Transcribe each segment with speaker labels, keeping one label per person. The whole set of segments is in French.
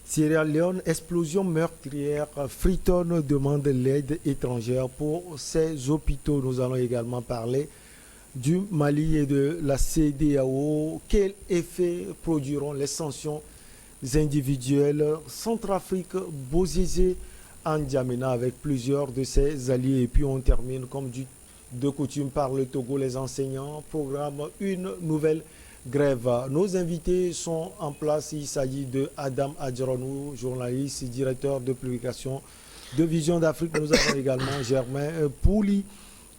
Speaker 1: Sierra Leone, explosion meurtrière. Freetown demande l'aide étrangère pour ses hôpitaux. Nous allons également parler du Mali et de la CEDEAO. Quel effet produiront les sanctions individuelles? Centrafrique, Bozizé, N'Djamena avec plusieurs de ses alliés. Et puis on termine comme de coutume par le Togo. Les enseignants programment une nouvelle grève. Nos invités sont en place. Il s'agit de Adam Adjaranou, journaliste, directeur de publication de Vision d'Afrique. Nous avons également Germain Pouli.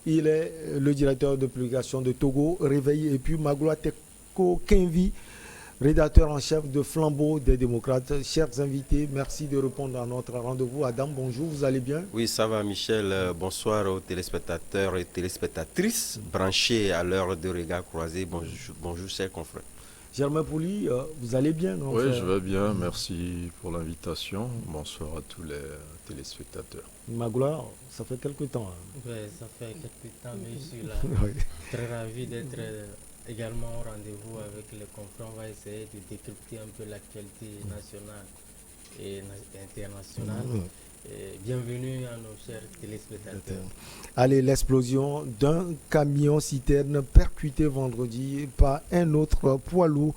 Speaker 1: Il est le directeur de publication de Togo Réveil. Et puis Magloa Teko Kenvi, rédacteur en chef de Flambeau des démocrates. Chers invités, merci de répondre à notre rendez-vous. Adam, bonjour, vous allez bien?
Speaker 2: Oui, ça va Michel. Bonsoir aux téléspectateurs et téléspectatrices branchés à l'heure de regard croisé. Bonjour chers confrères.
Speaker 1: Germain Pouli, vous allez bien, non?
Speaker 3: Oui, je vais bien. Merci pour l'invitation. Bonsoir à tous les téléspectateurs.
Speaker 1: Magloire, ça fait quelques temps.
Speaker 4: Oui, ça fait quelques temps, mais je suis là.
Speaker 1: Oui.
Speaker 4: Très ravi d'être également au rendez-vous avec les confrères. On va essayer de décrypter un peu l'actualité nationale et internationale. Et bienvenue à nos chers téléspectateurs.
Speaker 1: Allez, l'explosion d'un camion-citerne percuté vendredi par un autre poids lourd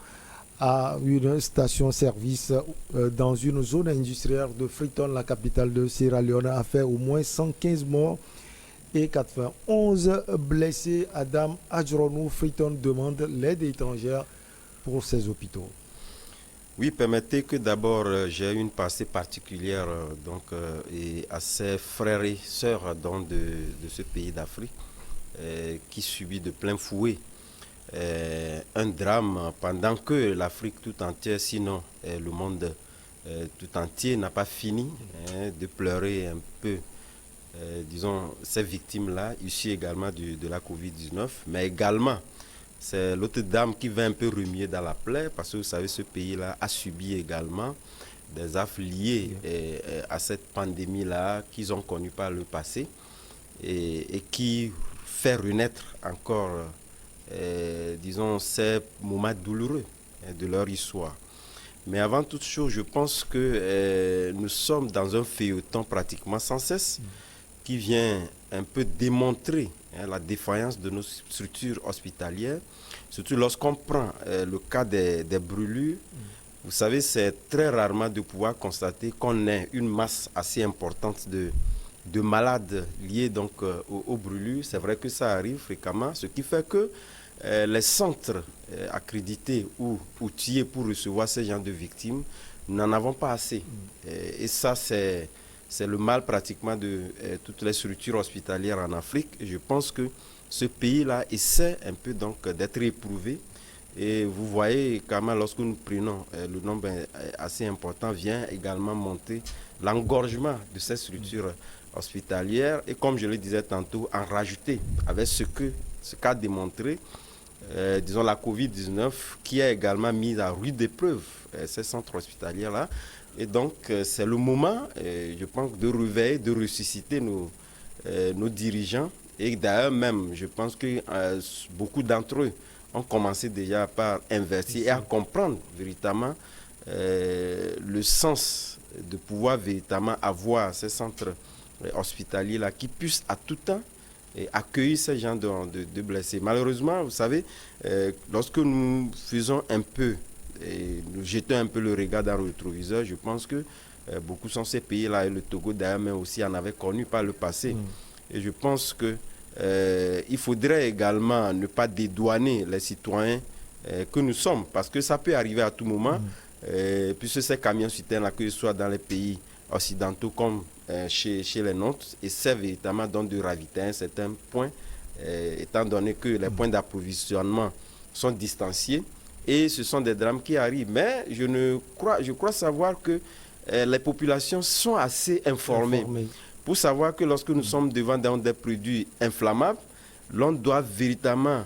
Speaker 1: à une station-service dans une zone industrielle de Freetown, la capitale de Sierra Leone, a fait au moins 115 morts et 91 blessés. Adam Adjaranou, Freetown demande l'aide étrangère pour ses hôpitaux.
Speaker 2: Oui, permettez que d'abord j'ai une pensée particulière et à ses frères et sœurs de ce pays d'Afrique qui subit de plein fouet un drame pendant que l'Afrique tout entière, sinon le monde tout entier n'a pas fini de pleurer un peu, disons, ces victimes-là, issues également de la Covid-19, mais également c'est l'autre dame qui va un peu remuer dans la plaie parce que vous savez, ce pays-là a subi également des affres liées à cette pandémie-là qu'ils ont connue par le passé et qui fait renaître encore, disons, ces moments douloureux de leur histoire. Mais avant toute chose, je pense que nous sommes dans un feuilleton pratiquement sans cesse qui vient un peu démontrer la défaillance de nos structures hospitalières, surtout lorsqu'on prend le cas des brûlures. Vous savez, c'est très rarement de pouvoir constater qu'on ait une masse assez importante de malades liés donc aux brûlures. C'est vrai que ça arrive fréquemment, ce qui fait que les centres accrédités ou outillés pour recevoir ces gens de victimes, nous n'en avons pas assez. Et ça, c'est le mal pratiquement de toutes les structures hospitalières en Afrique. Et je pense que ce pays-là essaie un peu donc d'être éprouvé. Et vous voyez quand même, lorsque nous prenons le nombre assez important, vient également monter l'engorgement de ces structures hospitalières. Et comme je le disais tantôt, en rajouter avec ce qu'a démontré, disons, la Covid-19, qui a également mis à rude épreuve ces centres hospitaliers-là. Et donc, c'est le moment, je pense, de réveiller, de ressusciter nos dirigeants. Et d'ailleurs, même, je pense que beaucoup d'entre eux ont commencé déjà par inverser et à comprendre véritablement le sens de pouvoir véritablement avoir ces centres hospitaliers-là qui puissent à tout temps accueillir ces gens de blessés. Malheureusement, vous savez, lorsque nous faisons un peu et nous jetons un peu le regard dans le rétroviseur, je pense que beaucoup sont ces pays-là, et le Togo d'ailleurs, mais aussi en avait connu par le passé. Et je pense que il faudrait également ne pas dédouaner les citoyens que nous sommes, parce que ça peut arriver à tout moment, puisque ces camions-citernes, que ce soit dans les pays occidentaux comme chez les nôtres, essaient véritablement donc de ravitailler un certain point, étant donné que les points d'approvisionnement sont distanciés. Et ce sont des drames qui arrivent. Mais je crois savoir que les populations sont assez informées pour savoir que lorsque nous sommes devant des produits inflammables, l'on doit véritablement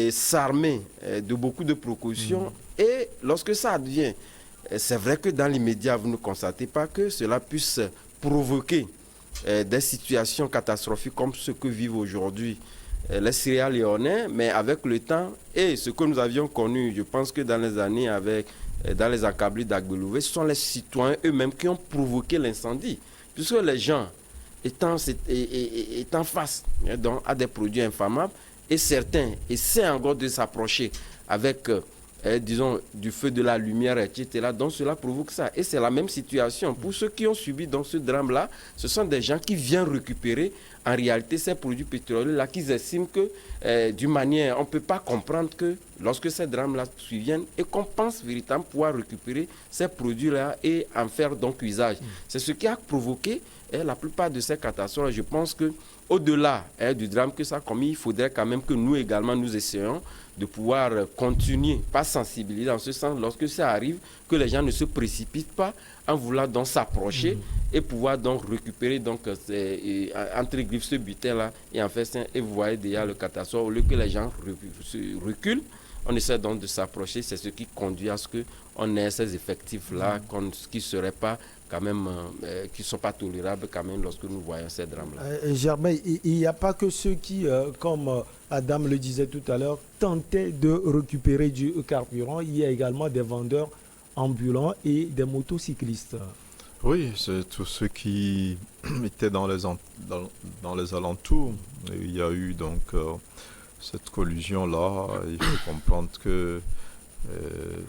Speaker 2: s'armer de beaucoup de précautions. Et lorsque ça advient, c'est vrai que dans l'immédiat, vous ne constatez pas que cela puisse provoquer des situations catastrophiques comme ce que vivent aujourd'hui les Sierra Léonais, mais avec le temps et ce que nous avions connu, je pense que dans les années avec dans les accablés d'Agbelouvé, ce sont les citoyens eux-mêmes qui ont provoqué l'incendie. Puisque les gens étant face donc, à des produits inflammables, et certains essaient encore de s'approcher avec, disons, du feu de la lumière, etc. Donc cela provoque ça. Et c'est la même situation. Pour ceux qui ont subi dans ce drame-là, ce sont des gens qui viennent récupérer en réalité ces produits pétroliers-là, qu'ils estiment que, d'une manière, on ne peut pas comprendre que lorsque ces drames-là surviennent et qu'on pense véritablement pouvoir récupérer ces produits-là et en faire donc usage. C'est ce qui a provoqué la plupart de ces catastrophes. Je pense que au-delà du drame que ça a commis, il faudrait quand même que nous également, nous essayons de pouvoir continuer, pas sensibiliser en ce sens, lorsque ça arrive, que les gens ne se précipitent pas en voulant donc s'approcher et pouvoir donc récupérer donc, entre griffes ce butin-là et en faire ça. Et vous voyez déjà le catastrophe, au lieu que les gens reculent, on essaie donc de s'approcher, c'est ce qui conduit à ce qu'on ait ces effectifs-là qui ne seraient pas quand même, qui ne sont pas tolérables quand même lorsque nous voyons ces drames-là.
Speaker 1: Germain, il n'y a pas que ceux qui, comme Adam le disait tout à l'heure, tentaient de récupérer du carburant. Il y a également des vendeurs ambulants et des motocyclistes.
Speaker 3: Oui, c'est tous ceux qui étaient dans les alentours. Et il y a eu donc cette collusion-là. Il faut comprendre que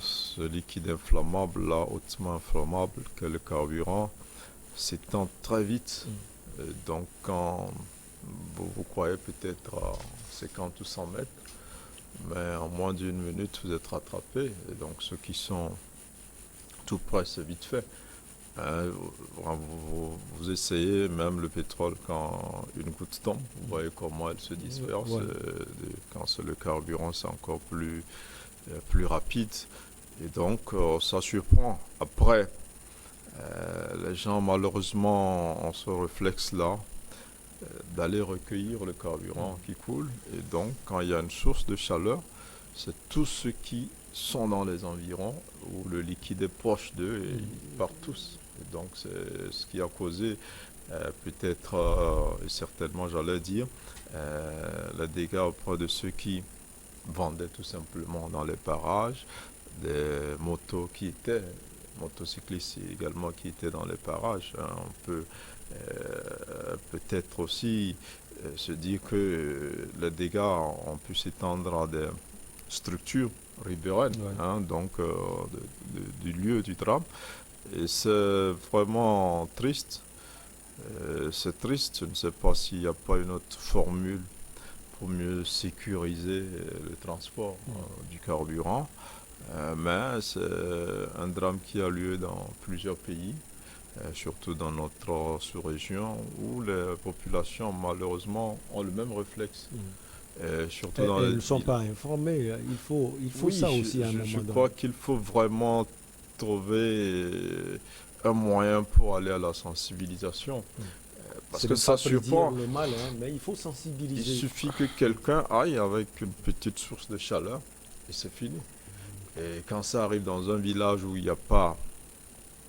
Speaker 3: ce liquide inflammable, là, hautement inflammable, que le carburant, s'étend très vite. Donc, quand vous croyez peut-être à 50 ou 100 mètres, mais en moins d'une minute, vous êtes rattrapé. Et donc, ceux qui sont tout près, c'est vite fait. Vous essayez même le pétrole quand une goutte tombe, vous voyez comment elle se disperse. Ouais. Quand c'est le carburant, c'est encore plus rapide. Et donc, ça surprend. Après, les gens, malheureusement, ont ce réflexe-là d'aller recueillir le carburant qui coule. Et donc, quand il y a une source de chaleur, c'est tous ceux qui sont dans les environs où le liquide est proche d'eux et ils partent tous. Et donc, c'est ce qui a causé peut-être, et certainement, j'allais dire, les dégâts auprès de ceux qui vendaient tout simplement dans les parages, des motocyclistes également qui étaient dans les parages. On peut peut-être aussi se dire que les dégâts ont pu s'étendre à des structures riveraines, donc du lieu du drame. Et c'est vraiment triste. C'est triste, je ne sais pas s'il n'y a pas une autre formule pour mieux sécuriser le transport du carburant. Mais c'est un drame qui a lieu dans plusieurs pays, surtout dans notre sous-région, où les populations malheureusement ont le même réflexe.
Speaker 1: Surtout elles ne sont pas informées. Il faut oui, ça aussi à un moment donné.
Speaker 3: Je crois qu'il faut vraiment trouver un moyen pour aller à la sensibilisation.
Speaker 1: Parce que ça surprend le mal, mais il faut sensibiliser.
Speaker 3: Il suffit que quelqu'un aille avec une petite source de chaleur et c'est fini. Et quand ça arrive dans un village où il n'y a pas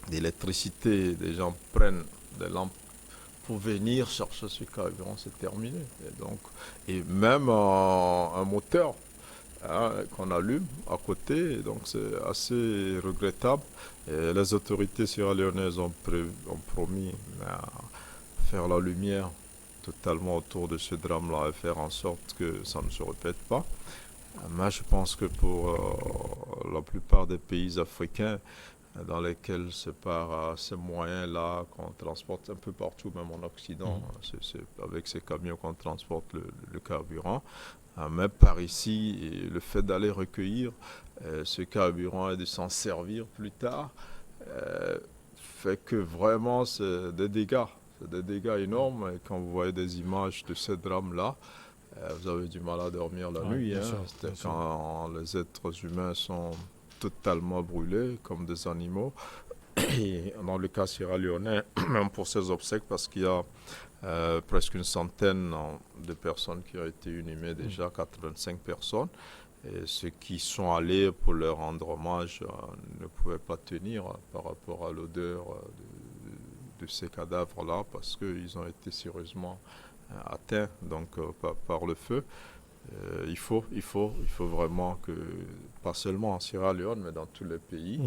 Speaker 3: d'électricité, des gens prennent des lampes pour venir chercher ce carburant, c'est terminé. Et même un moteur qu'on allume à côté, donc c'est assez regrettable. Et les autorités sierra-léonaises ont promis à faire la lumière totalement autour de ce drame-là et faire en sorte que ça ne se répète pas. Mais je pense que pour la plupart des pays africains dans lesquels c'est par ces moyens-là qu'on transporte un peu partout, même en Occident, c'est avec ces camions qu'on transporte le carburant. Mais par ici, le fait d'aller recueillir ce carburant et de s'en servir plus tard fait que vraiment c'est des dégâts. C'est des dégâts énormes. Et quand vous voyez des images de ces drames-là, vous avez du mal à dormir la nuit. Quand les êtres humains sont totalement brûlés comme des animaux. Et dans le cas sierra-léonais, même pour ces obsèques, parce qu'il y a presque une centaine de personnes qui ont été inhumées déjà, 85 personnes. Et ceux qui sont allés pour leur rendre hommage ne pouvaient pas tenir par rapport à l'odeur de ces cadavres-là, parce qu'ils ont été sérieusement atteints donc, par le feu. Il faut vraiment que, pas seulement en Sierra Leone, mais dans tous les pays,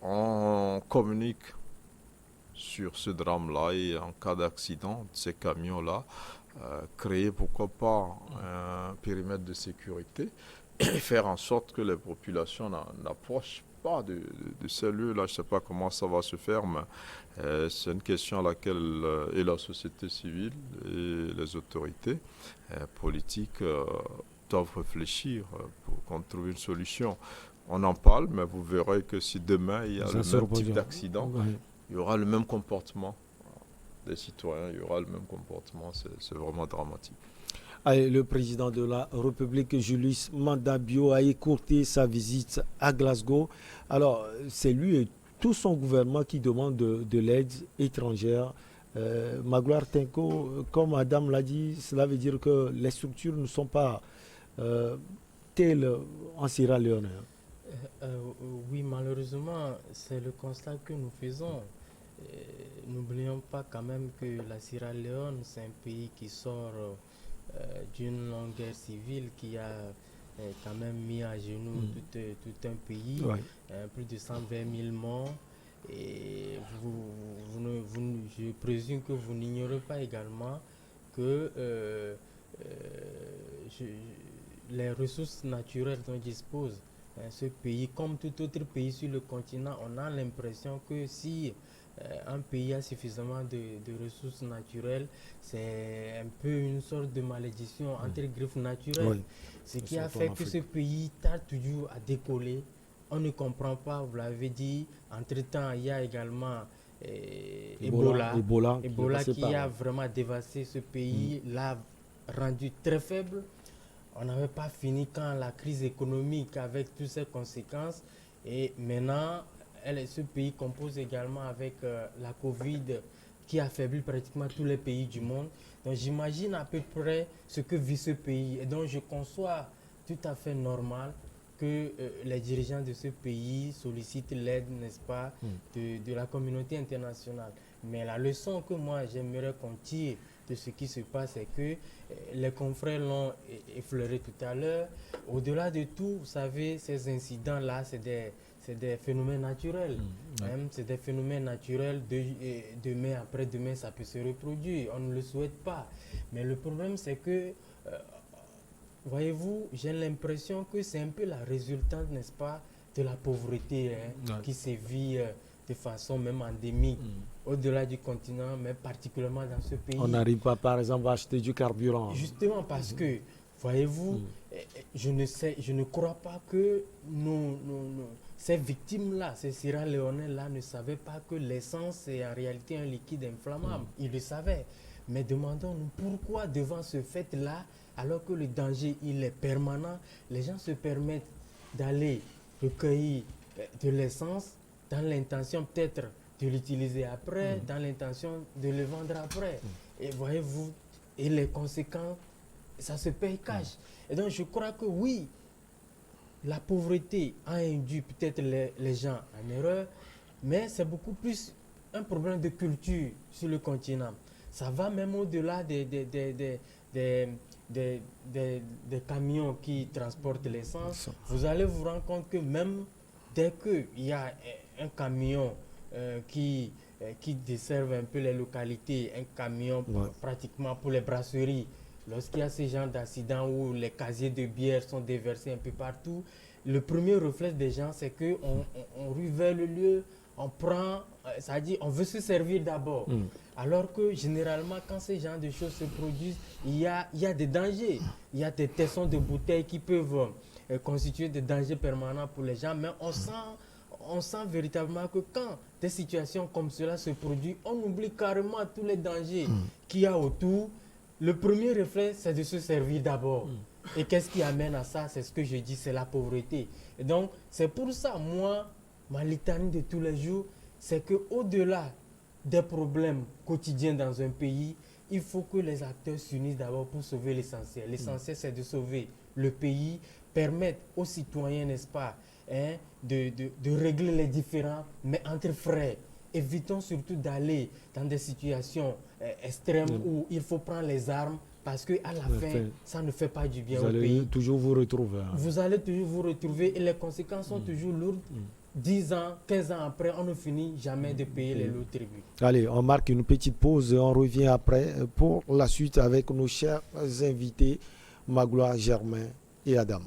Speaker 3: on communique sur ce drame-là et en cas d'accident de ces camions-là, créer pourquoi pas un périmètre de sécurité et faire en sorte que les populations n'approchent pas de ces lieux-là. Je ne sais pas comment ça va se faire, mais c'est une question à laquelle et la société civile et les autorités politiques doivent réfléchir pour qu'on trouve une solution. On en parle, mais vous verrez que si demain il y a le même type d'accident, il y aura le même comportement des citoyens, il y aura le même comportement, c'est vraiment dramatique.
Speaker 1: Allez, le président de la République, Julius Maada Bio, a écourté sa visite à Glasgow. Alors, c'est lui et tout son gouvernement qui demandent de l'aide étrangère. Magloire Tenko, comme Madame l'a dit, cela veut dire que les structures ne sont pas telles en Sierra Leone.
Speaker 4: Oui, malheureusement, c'est le constat que nous faisons. N'oublions pas quand même que la Sierra Leone, c'est un pays qui sort d'une longue guerre civile qui a quand même mis à genoux tout un pays, plus de 120 000 morts. Et je présume que vous n'ignorez pas également que les ressources naturelles dont il dispose ce pays, comme tout autre pays sur le continent, on a l'impression que si un pays a suffisamment de ressources naturelles, c'est un peu une sorte de malédiction entre griffes naturelles. Ce qui a fait que ce pays tarde toujours à décoller. On ne comprend pas, vous l'avez dit. Entre-temps, il y a également Ebola qui a vraiment dévasté ce pays, l'a rendu très faible. On n'avait pas fini quand la crise économique avec toutes ses conséquences. Et maintenant, ce pays compose également avec la Covid qui affaiblit pratiquement tous les pays du monde. Donc j'imagine à peu près ce que vit ce pays. Et donc je conçois tout à fait normal que les dirigeants de ce pays sollicitent l'aide, n'est-ce pas, de la communauté internationale. Mais la leçon que moi j'aimerais qu'on tire de ce qui se passe, c'est que les confrères l'ont effleuré tout à l'heure. Au-delà de tout, vous savez, ces incidents-là, c'est des phénomènes naturels. C'est des phénomènes naturels. Demain, après-demain, ça peut se reproduire. On ne le souhaite pas. Mais le problème, c'est que, voyez-vous, j'ai l'impression que c'est un peu la résultante, n'est-ce pas, de la pauvreté qui sévit de façon même endémique au-delà du continent, mais particulièrement dans ce pays.
Speaker 1: On n'arrive pas, par exemple, à acheter du carburant.
Speaker 4: Justement parce que, voyez-vous, je ne crois pas que ces victimes-là, ces Sierra Léonais-là, ne savaient pas que l'essence est en réalité un liquide inflammable. Ils le savaient. Mais demandons-nous pourquoi devant ce fait-là, alors que le danger il est permanent, les gens se permettent d'aller recueillir de l'essence dans l'intention peut-être de l'utiliser après, dans l'intention de le vendre après. Et voyez-vous, et les conséquences, ça se paye cash. Et donc je crois que oui, la pauvreté a induit peut-être les gens en erreur, mais c'est beaucoup plus un problème de culture sur le continent. Ça va même au-delà des camions qui transportent l'essence. Vous allez vous rendre compte que même dès qu'il y a un camion qui desserve un peu les localités, un camion pratiquement pour les brasseries, lorsqu'il y a ce genre d'accident où les casiers de bière sont déversés un peu partout, le premier réflexe des gens, c'est qu'on rue vers le lieu, on prend, c'est-à-dire on veut se servir d'abord. Alors que généralement, quand ce genre de choses se produisent, il y a des dangers. Il y a des tessons de bouteilles qui peuvent constituer des dangers permanents pour les gens, mais on sent véritablement que quand des situations comme cela se produisent, on oublie carrément tous les dangers qu'il y a autour. Le premier réflexe, c'est de se servir d'abord. Et qu'est-ce qui amène à ça? C'est ce que je dis, c'est la pauvreté. Et donc, c'est pour ça, moi, ma litanie de tous les jours, c'est qu'au-delà des problèmes quotidiens dans un pays, il faut que les acteurs s'unissent d'abord pour sauver l'essentiel. L'essentiel, c'est de sauver le pays, permettre aux citoyens, n'est-ce pas, de régler les différends, mais entre frères. Évitons surtout d'aller dans des situations extrêmes où il faut prendre les armes parce qu'à la fin, ça ne fait pas du bien
Speaker 1: vous
Speaker 4: au
Speaker 1: allez
Speaker 4: pays.
Speaker 1: toujours vous retrouver. Hein.
Speaker 4: Vous allez toujours vous retrouver et les conséquences sont toujours lourdes. 10 ans, 15 ans après, on ne finit jamais de payer les lourds tributs.
Speaker 1: Allez, on marque une petite pause et on revient après pour la suite avec nos chers invités, Magloire, Germain et Adam.